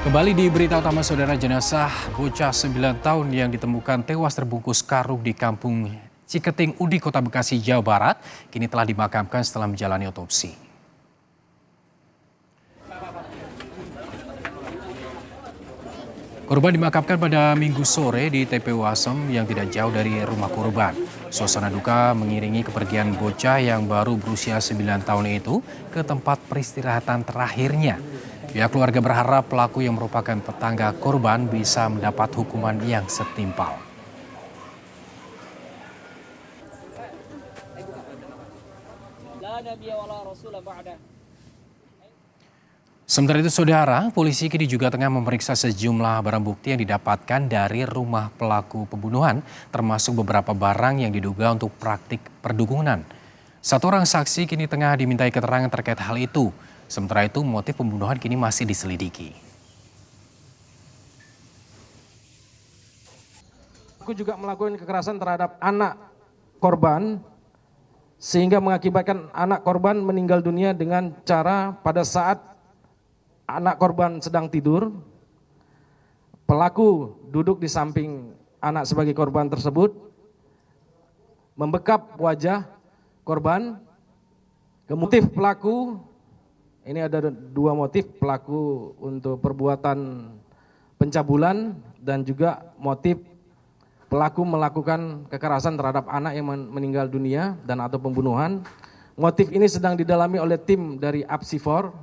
Kembali di berita utama saudara, jenazah bocah 9 tahun yang ditemukan tewas terbungkus karung di kampung Ciketing Udi, Kota Bekasi, Jawa Barat, kini telah dimakamkan setelah menjalani otopsi. Korban dimakamkan pada Minggu sore di TPU Asem yang tidak jauh dari rumah korban. Suasana duka mengiringi kepergian bocah yang baru berusia 9 tahun itu ke tempat peristirahatan terakhirnya. Pihak keluarga berharap pelaku yang merupakan tetangga korban bisa mendapat hukuman yang setimpal. Sementara itu saudara, polisi kini juga tengah memeriksa sejumlah barang bukti yang didapatkan dari rumah pelaku pembunuhan, termasuk beberapa barang yang diduga untuk praktik perdukunan. Satu orang saksi kini tengah dimintai keterangan terkait hal itu. Sementara itu motif pembunuhan kini masih diselidiki. Aku juga melakukan kekerasan terhadap anak korban sehingga mengakibatkan anak korban meninggal dunia dengan cara pada saat anak korban sedang tidur, pelaku duduk di samping anak sebagai korban tersebut, membekap wajah korban. Motif pelaku, ini ada dua motif, pelaku untuk perbuatan pencabulan dan juga motif pelaku melakukan kekerasan terhadap anak yang meninggal dunia dan atau pembunuhan. Motif ini sedang didalami oleh tim dari Apsifor.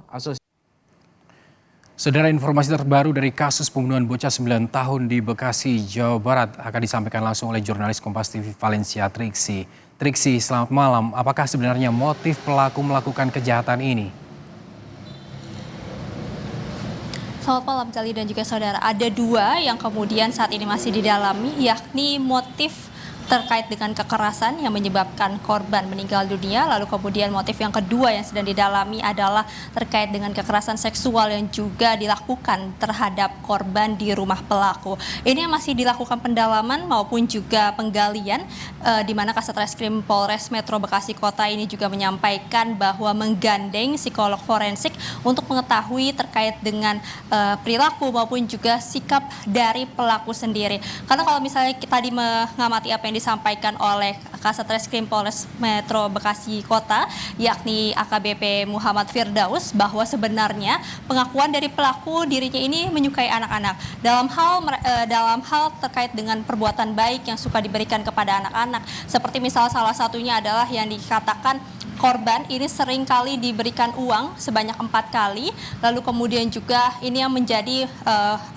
Saudara, informasi terbaru dari kasus pembunuhan bocah 9 tahun di Bekasi, Jawa Barat akan disampaikan langsung oleh jurnalis Kompas TV Valencia Triksi. Triksi, selamat malam. Apakah sebenarnya motif pelaku melakukan kejahatan ini? Selamat malam Gali dan juga saudara. Ada dua yang kemudian saat ini masih didalami, yakni motif terkait dengan kekerasan yang menyebabkan korban meninggal dunia. Lalu kemudian motif yang kedua yang sedang didalami adalah terkait dengan kekerasan seksual yang juga dilakukan terhadap korban di rumah pelaku. Ini yang masih dilakukan pendalaman maupun juga penggalian, di mana Kasatreskrim Polres Metro Bekasi Kota ini juga menyampaikan bahwa menggandeng psikolog forensik untuk mengetahui terkait dengan perilaku maupun juga sikap dari pelaku sendiri. Karena kalau misalnya kita tadi mengamati apa yang disampaikan oleh Kasatreskrim Polres Metro Bekasi Kota, yakni AKBP Muhammad Firdaus, bahwa sebenarnya pengakuan dari pelaku dirinya ini menyukai anak-anak dalam hal terkait dengan perbuatan baik yang suka diberikan kepada anak-anak. Seperti misal salah satunya adalah yang dikatakan korban ini sering kali diberikan uang sebanyak 4 kali, lalu kemudian juga ini yang menjadi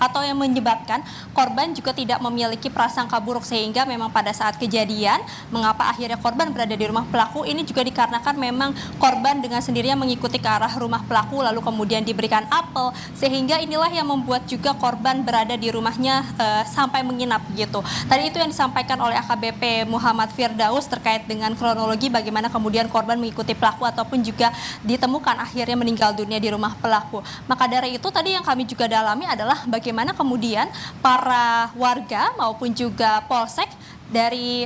atau yang menyebabkan korban juga tidak memiliki prasangka buruk, sehingga memang pada saat kejadian mengapa akhirnya korban berada di rumah pelaku ini juga dikarenakan memang korban dengan sendirinya mengikuti ke arah rumah pelaku lalu kemudian diberikan apel, sehingga inilah yang membuat juga korban berada di rumahnya sampai menginap gitu. Tadi itu yang disampaikan oleh AKBP Muhammad Firdaus terkait dengan kronologi bagaimana kemudian korban mengikuti pelaku ataupun juga ditemukan akhirnya meninggal dunia di rumah pelaku. Maka dari itu tadi yang kami juga dalami adalah bagaimana kemudian para warga maupun juga polsek dari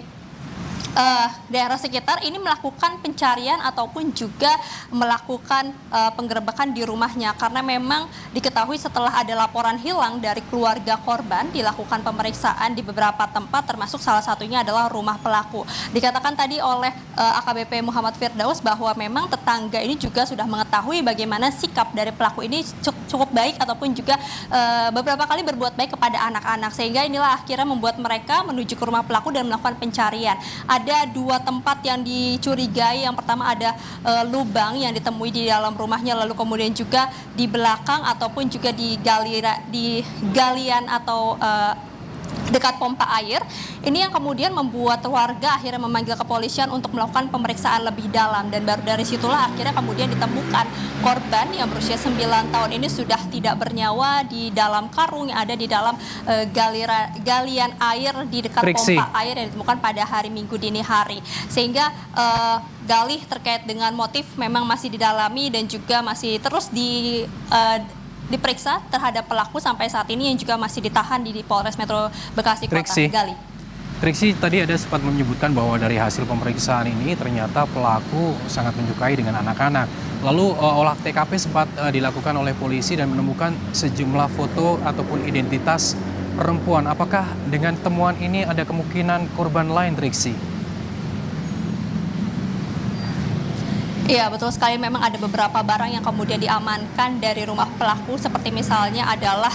daerah sekitar ini melakukan pencarian ataupun juga melakukan penggerebekan di rumahnya, karena memang diketahui setelah ada laporan hilang dari keluarga korban dilakukan pemeriksaan di beberapa tempat, termasuk salah satunya adalah rumah pelaku. Dikatakan tadi oleh AKBP Muhammad Firdaus bahwa memang tetangga ini juga sudah mengetahui bagaimana sikap dari pelaku ini cukup baik ataupun juga beberapa kali berbuat baik kepada anak-anak, sehingga inilah akhirnya membuat mereka menuju ke rumah pelaku dan melakukan pencarian. Ada dua tempat yang dicurigai. Yang pertama ada lubang yang ditemui di dalam rumahnya, lalu kemudian juga di belakang ataupun juga di galian atau dekat pompa air. Ini yang kemudian membuat warga akhirnya memanggil kepolisian untuk melakukan pemeriksaan lebih dalam, dan baru dari situlah akhirnya kemudian ditemukan korban yang berusia 9 tahun ini sudah tidak bernyawa di dalam karung yang ada di dalam galian air di dekat pompa air yang ditemukan pada hari Minggu dini hari. Sehingga galih terkait dengan motif memang masih didalami dan juga masih terus diperiksa terhadap pelaku sampai saat ini, yang juga masih ditahan di Polres Metro Bekasi Kota. Gali. Triksi tadi ada sempat menyebutkan bahwa dari hasil pemeriksaan ini ternyata pelaku sangat menyukai dengan anak-anak. Lalu olah TKP sempat dilakukan oleh polisi dan menemukan sejumlah foto ataupun identitas perempuan. Apakah dengan temuan ini ada kemungkinan korban lain, Triksi? Iya, betul sekali. Memang ada beberapa barang yang kemudian diamankan dari rumah pelaku, seperti misalnya adalah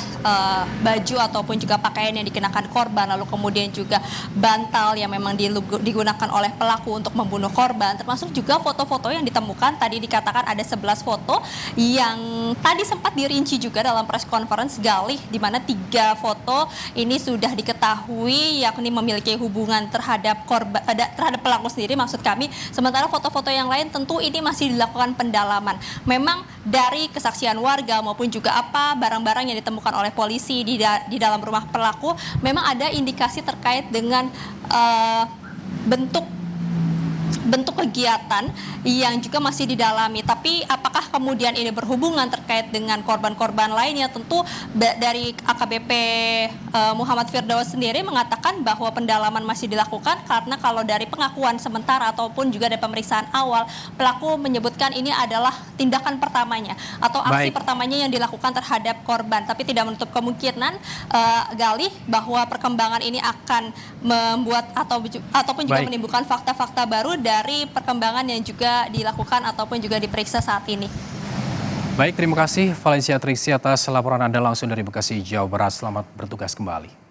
baju ataupun juga pakaian yang dikenakan korban, lalu kemudian juga bantal yang memang digunakan oleh pelaku untuk membunuh korban, termasuk juga foto-foto yang ditemukan. Tadi dikatakan ada 11 foto yang tadi sempat dirinci juga dalam press conference Galih, di mana 3 foto ini sudah diketahui yakni memiliki hubungan terhadap korban, terhadap pelaku sendiri maksud kami. Sementara foto-foto yang lain tentu ini masih dilakukan pendalaman. Memang dari kesaksian warga maupun juga barang-barang yang ditemukan oleh polisi di dalam rumah pelaku, memang ada indikasi terkait dengan bentuk kegiatan yang juga masih didalami. Tapi apakah kemudian ini berhubungan terkait dengan korban-korban lainnya? Tentu dari AKBP Muhammad Firdaus sendiri mengatakan bahwa pendalaman masih dilakukan, karena kalau dari pengakuan sementara ataupun juga dari pemeriksaan awal, pelaku menyebutkan ini adalah tindakan pertamanya atau aksi pertamanya yang dilakukan terhadap korban. Tapi tidak menutup kemungkinan Galih bahwa perkembangan ini akan membuat ataupun juga menimbulkan fakta-fakta baru dari perkembangan yang juga dilakukan ataupun juga diperiksa saat ini. Baik, terima kasih Valencia Triksi atas laporan Anda langsung dari Bekasi, Jawa Barat. Selamat bertugas kembali.